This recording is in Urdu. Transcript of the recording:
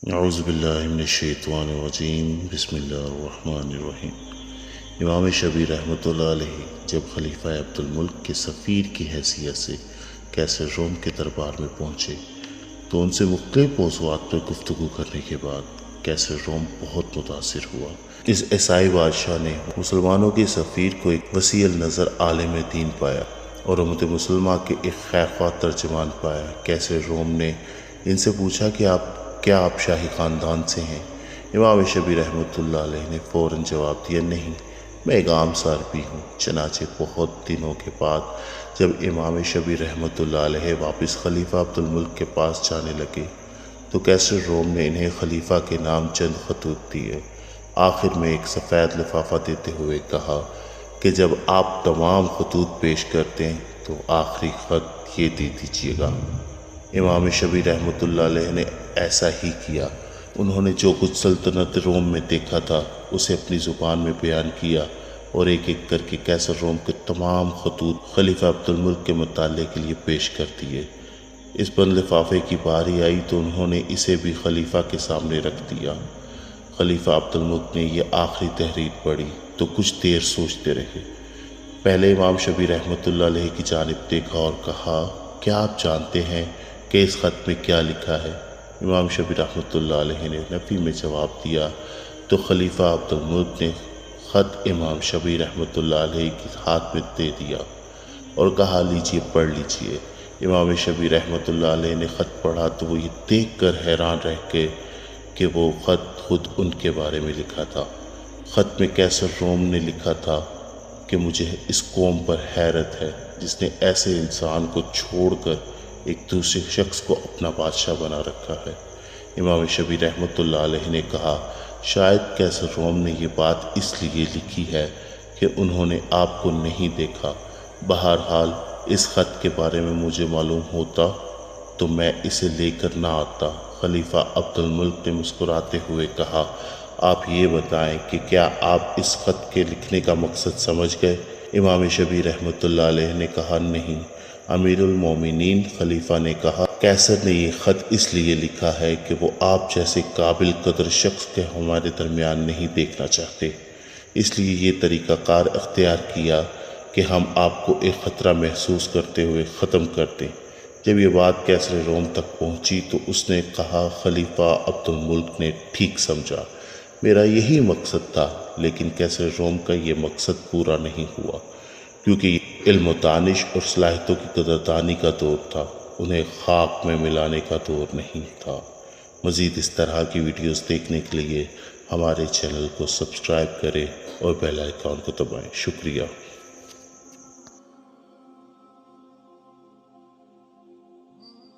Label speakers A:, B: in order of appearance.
A: اعوذ باللہ من الشیطان الرجیم بسم اللہ الرحمن الرحیم۔ امام شبیر رحمۃ اللہ علیہ جب خلیفہ عبد الملک کے سفیر کی حیثیت سے کیسر روم کے دربار میں پہنچے تو ان سے مختلف موضوعات پر گفتگو کرنے کے بعد کیسر روم بہت متاثر ہوا۔ اس عیسائی بادشاہ نے مسلمانوں کے سفیر کو ایک وسیع النظر عالم دین پایا اور امت مسلمہ کے ایک خیرخواہ ترجمان پایا۔ کیسر روم نے ان سے پوچھا کہ کیا آپ شاہی خاندان سے ہیں؟ امام شبیر رحمۃ اللہ علیہ نے فوراً جواب دیا، نہیں، میں ایک عام سا عربی ہوں۔ چنانچہ بہت دنوں کے بعد جب امام شبیر رحمۃ اللہ علیہ واپس خلیفہ عبد الملک کے پاس جانے لگے تو کیسر روم نے انہیں خلیفہ کے نام چند خطوط دیے۔ آخر میں ایک سفید لفافہ دیتے ہوئے کہا کہ جب آپ تمام خطوط پیش کرتے ہیں تو آخری خط یہ دے دیجیے گا۔ امام شبیر رحمۃ اللہ علیہ نے ایسا ہی کیا۔ انہوں نے جو کچھ سلطنت روم میں دیکھا تھا اسے اپنی زبان میں بیان کیا اور ایک ایک کر کے کیسر روم کے تمام خطوط خلیفہ عبد الملک کے مطالعے کے لیے پیش کر دیے۔ اس بند لفافے کی باری آئی تو انہوں نے اسے بھی خلیفہ کے سامنے رکھ دیا۔ خلیفہ عبد الملک نے یہ آخری تحریر پڑھی تو کچھ دیر سوچتے رہے۔ پہلے امام شبیر رحمۃ اللہ علیہ کی جانب دیکھا اور کہا، کیا آپ جانتے ہیں کہ اس خط میں کیا لکھا ہے؟ امام شبیر رحمۃ اللہ علیہ نے نفی میں جواب دیا تو خلیفہ عبد الملک نے خط امام شبیر رحمۃ اللہ علیہ کے ہاتھ میں دے دیا اور کہا، لیجیے، پڑھ لیجیے۔ امام شبیر رحمۃ اللہ علیہ نے خط پڑھا تو وہ یہ دیکھ کر حیران رہ گئے کہ وہ خط خود ان کے بارے میں لکھا تھا۔ خط میں کیسر روم نے لکھا تھا کہ مجھے اس قوم پر حیرت ہے جس نے ایسے انسان کو چھوڑ کر ایک دوسرے شخص کو اپنا بادشاہ بنا رکھا ہے۔ امام شبیر رحمۃ اللہ علیہ نے کہا، شاید کیسر روم نے یہ بات اس لیے لکھی ہے کہ انہوں نے آپ کو نہیں دیکھا۔ بہرحال اس خط کے بارے میں مجھے معلوم ہوتا تو میں اسے لے کر نہ آتا۔ خلیفہ عبد الملک نے مسکراتے ہوئے کہا، آپ یہ بتائیں کہ کیا آپ اس خط کے لکھنے کا مقصد سمجھ گئے؟ امام شبیر رحمۃ اللہ علیہ نے کہا، نہیں۔ امیر المومنین خلیفہ نے کہا، کیسر نے یہ خط اس لیے لکھا ہے کہ وہ آپ جیسے قابل قدر شخص کے ہمارے درمیان نہیں دیکھنا چاہتے، اس لیے یہ طریقہ کار اختیار کیا کہ ہم آپ کو ایک خطرہ محسوس کرتے ہوئے ختم کر دیں۔ جب یہ بات کیسر روم تک پہنچی تو اس نے کہا، خلیفہ عبد الملک نے ٹھیک سمجھا، میرا یہی مقصد تھا۔ لیکن کیسر روم کا یہ مقصد پورا نہیں ہوا کیونکہ یہ علم و دانش اور صلاحیتوں کی قدردانی کا دور تھا، انہیں خاک میں ملانے کا دور نہیں تھا۔ مزید اس طرح کی ویڈیوز دیکھنے کے لیے ہمارے چینل کو سبسکرائب کریں اور بیل آئیکن کو دبائیں۔ شکریہ۔